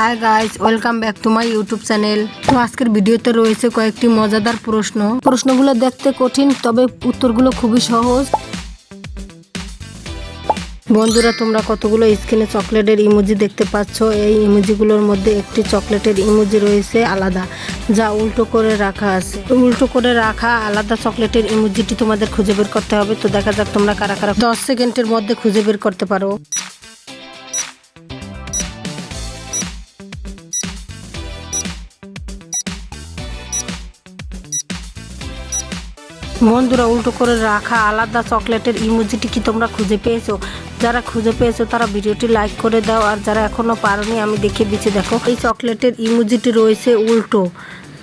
Hi guys, welcome back to my YouTube channel. তো আজকের ভিডিওতে রয়েছে কয়েকটি মজাদার প্রশ্নগুলো দেখতে কঠিন, তবে উত্তরগুলো খুবই সহজ। বন্ধুরা, তোমরা কতগুলো স্ক্রিনে চকলেটের ইমোজি দেখতে পাচ্ছ। এই ইমোজিগুলোর মধ্যে একটি চকলেটের ইমোজি রয়েছে আলাদা, যা উল্টো করে রাখা আছে। উল্টো করে রাখা আলাদা চকলেটের ইমোজিটি তোমাদের খুঁজে বের করতে হবে। তো দেখা যাক তোমরা কারা কারা 10 সেকেন্ডের মধ্যে খুঁজে বের করতে পারো। বন্ধুরা, উল্টো করে রাখা আলাদা চকলেটের ইমোজিটি কি তোমরা খুঁজে পেয়েছো? যারা খুঁজে পেয়েছো তারা ভিডিওটি লাইক করে দাও, আর যারা এখনো পারোনি আমি দেখিয়ে দিচ্ছি। দেখো, এই চকলেটের ইমোজিটি রয়েছে উল্টো,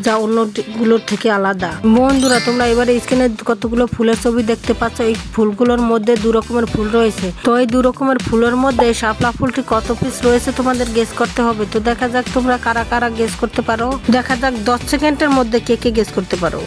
যা অন্যগুলোর থেকে আলাদা। বন্ধুরা, তোমরা এবারে স্ক্রিনে কতগুলো ফুলের ছবি দেখতে পাচ্ছ। এই ফুলগুলোর মধ্যে দু রকমের ফুল রয়েছে। তো এই দু রকমের ফুলের মধ্যে শাপলা ফুলটি কত পিস রয়েছে তোমাদের গেস করতে হবে। তো দেখা যাক তোমরা কারা কারা গেস করতে পারো। দেখা যাক 10 সেকেন্ডের মধ্যে কে কে গেস করতে পারো।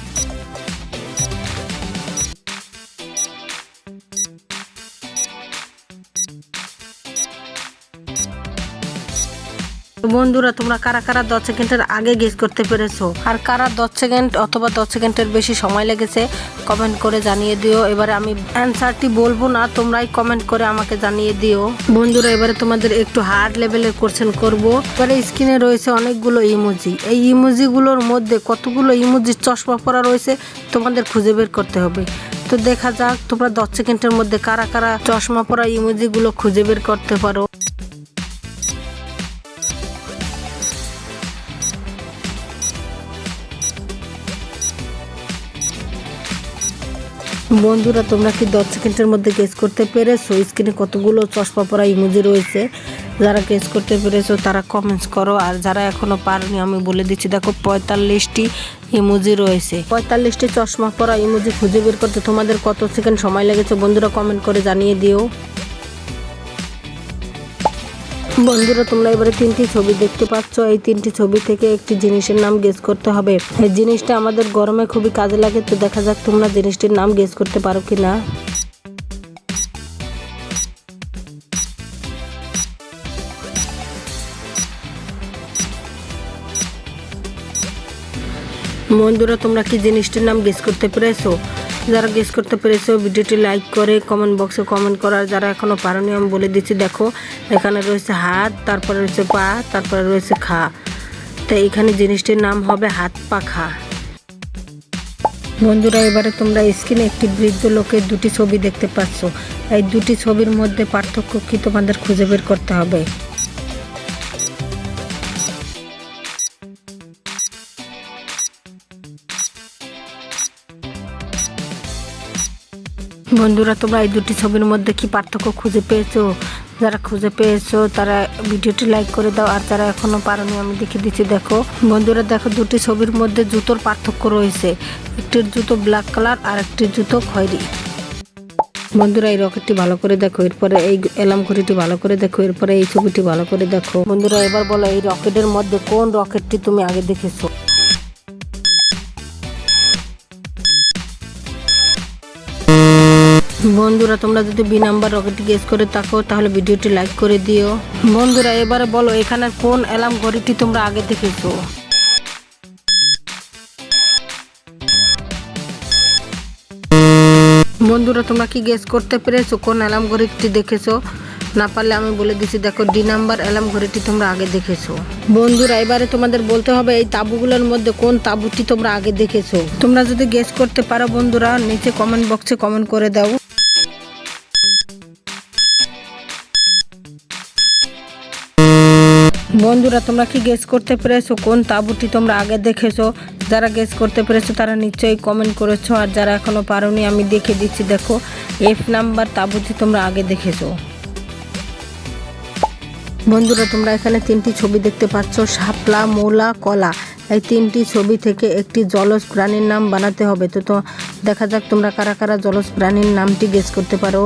বন্ধুরা, তোমরা কারা কারা 10 সেকেন্ডের আগে গেস করতে পেরেছো, আর কারা 10 সেকেন্ড অথবা 10 সেকেন্ডের বেশি সময় লেগেছে কমেন্ট করে জানিয়ে দিও। এবারে আমি অ্যান্সারটি বলবো না, তোমরাই কমেন্ট করে আমাকে জানিয়ে দিও। বন্ধুরা, এবারে তোমাদের একটু হার্ড লেভেলের কোশ্চেন করব। এবারে স্ক্রিনে রয়েছে অনেকগুলো ইমোজি। এই ইমোজিগুলোর মধ্যে কতগুলো ইমোজি চশমা পরা রয়েছে তোমাদের খুঁজে বের করতে হবে। তো দেখা যাক তোমরা 10 সেকেন্ডের মধ্যে কারা কারা চশমা পরা ইমোজিগুলো খুঁজে বের করতে পারো। বন্ধুরা, তোমরা কি 10 সেকেন্ডের মধ্যে গেস করতে পেরেছো স্ক্রিনে কতগুলো চশমা পরা ইমোজি রয়েছে? যারা গেস করতে পেরেছো তারা কমেন্টস করো, আর যারা এখনো পারেনি আমি বলে দিচ্ছি। দেখো, 45টি ইমোজি রয়েছে। 45টি চশমা পরা ইমোজি খুঁজে বের করতে তোমাদের কত সেকেন্ড সময় লেগেছে বন্ধুরা কমেন্ট করে জানিয়ে দিও। বন্ধুরা, তোমরা এবারে 3টি ছবি দেখতে পাচ্ছ। এই 3টি ছবি থেকে একটি জিনিসের নাম গেস করতে হবে। এই জিনিসটা আমাদের গরমে খুবই কাজে লাগে। তো দেখা যাক তোমরা জিনিসটির নাম গেস করতে পারো কিনা। বন্ধুরা, তোমরা কি জিনিসটির নাম গেস করতে পেরেছো? যারা গেস করতে পেরেছো ভিডিওটি লাইক করে কমেন্ট বক্সে কমেন্ট করার। যারা এখনো পারোনি আমি বলে দিচ্ছি। দেখো, এখানে রয়েছে হাত, তারপরে রয়েছে পা, তারপরে রয়েছে খা। তো এখানে জিনিসটির নাম হবে হাত পা খা। বন্ধুরা, এবারে তোমরা স্ক্রিনে একটি বৃদ্ধ লোকের 2টি ছবি দেখতে পাচ্ছ। এই 2টি ছবির মধ্যে পার্থক্য কি তোমাদের খুঁজে বের করতে হবে। বন্ধুরা, তোমরা এই 2টি ছবির মধ্যে কি পার্থক্য খুঁজে পেয়েছো? যারা খুঁজে পেয়েছো তারা ভিডিওটি লাইক করে দাও, আর যারা এখনো পারোনি আমি দেখিয়ে দিচ্ছি। দেখো বন্ধুরা, দেখো 2টি ছবির মধ্যে জুতোর পার্থক্য রয়েছে। একটির জুতো ব্ল্যাক কালার আর একটির জুতো খয়েরি। বন্ধুরা, এই রকেটটি ভালো করে দেখো, এরপরে এই অ্যালার্ম ঘড়িটি ভালো করে দেখো, এরপরে এই ছবিটি ভালো করে দেখো। বন্ধুরা, এবার বলো এই রকেটের মধ্যে কোন রকেটটি তুমি আগে দেখেছো? বন্ধুরা, তোমরা যদি বি নাম্বার রকেটটি গেস করে থাকো তাহলে ভিডিওটি লাইক করে দিও। বন্ধুরা, এবারে বলো এখানে কোন অ্যালার্ম ঘড়িটি তোমরা আগে দেখেছো? বন্ধুরা, তোমরা কি গেস করতে পেরেছো কোন অ্যালার্ম ঘড়িটি দেখেছো? না পারলে আমি বলে দিচ্ছি। দেখো, ডি নাম্বার অ্যালার্ম ঘড়িটি তোমরা আগে দেখেছো। বন্ধুরা, এবারে তোমাদের বলতে হবে এই তাঁবুগুলোর মধ্যে কোন তাঁবুটি তোমরা আগে দেখেছো। তোমরা যদি গেস করতে পারো বন্ধুরা নিচে কমেন্ট বক্সে কমেন্ট করে দাও। বন্ধুরা, তোমরা কি গেস করতে পেরেছো কোন তাঁবুটি তোমরা আগে দেখেছো? যারা গেস করতে পেরেছো তারা নিশ্চয়ই কমেন্ট করেছো, আর যারা এখনো পারোনি আমি দেখে দিচ্ছি। দেখো, এফ নাম্বার তাঁবুটি তোমরা আগে দেখেছো। বন্ধুরা, তোমরা এখানে 3টি ছবি দেখতে পাচ্ছ, শাপলা, মৌলা, কলা। এই 3টি ছবি থেকে একটি জলজ প্রাণীর নাম বানাতে হবে। তো দেখা যাক তোমরা কারা কারা জলজ প্রাণীর নামটি গেস করতে পারো।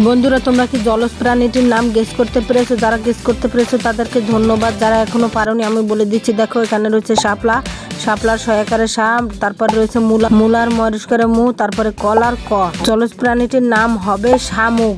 বন্ধুরা, তোমরা কি জলজ প্রাণীটির নাম গেস করতে পেরেছো? যারা গেস করতে পেরেছো তাদেরকে ধন্যবাদ। যারা এখনো পারোনি আমি বলে দিচ্ছি। দেখো, এখানে রয়েছে শাপলা। শাপলার সয়াকারে শাম, তারপরে রয়েছে মূলার মরিষ্কারে মু, তারপরে কলার ক। জলজ প্রাণীটির নাম হবে শামুক।